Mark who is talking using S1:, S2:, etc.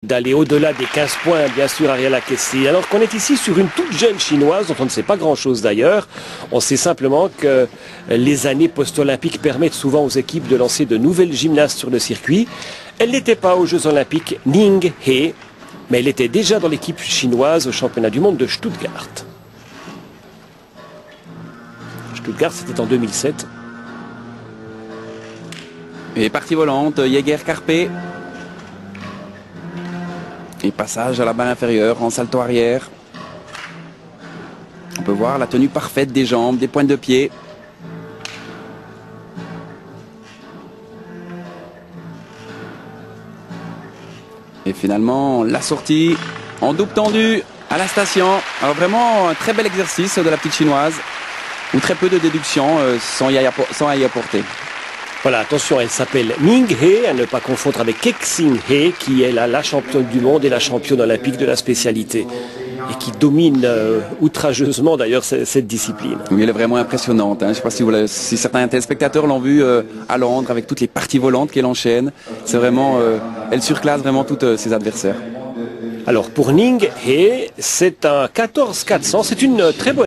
S1: d'aller au-delà des 15 points, bien sûr, Ariel Akessi. Alors qu'on est ici sur une toute jeune chinoise, dont on ne sait pas grand-chose d'ailleurs. On sait simplement que les années post-olympiques permettent souvent aux équipes de lancer de nouvelles gymnastes sur le circuit. Elle n'était pas aux Jeux olympiques Ning He, mais elle était déjà dans l'équipe chinoise au championnat du monde de Stuttgart. Stuttgart, c'était en 2007.
S2: Et partie volante, Jäger Carpé. Et passage à la barre inférieure en salto arrière. On peut voir la tenue parfaite des jambes, des pointes de pied. Et finalement, la sortie en double tendu à la station. Alors vraiment, un très bel exercice de la petite chinoise. Ou très peu de déduction sans y apporter.
S1: Voilà, attention, elle s'appelle Ning He, à ne pas confondre avec Kexing He, qui est la championne du monde et la championne olympique de la spécialité. Et qui domine outrageusement d'ailleurs cette discipline.
S2: Oui, elle est vraiment impressionnante. Je ne sais pas si certains téléspectateurs l'ont vue à Londres avec toutes les parties volantes qu'elle enchaîne. C'est vraiment, elle surclasse vraiment tous ses adversaires.
S1: Alors pour Ning He, c'est un 14 400, c'est une très bonne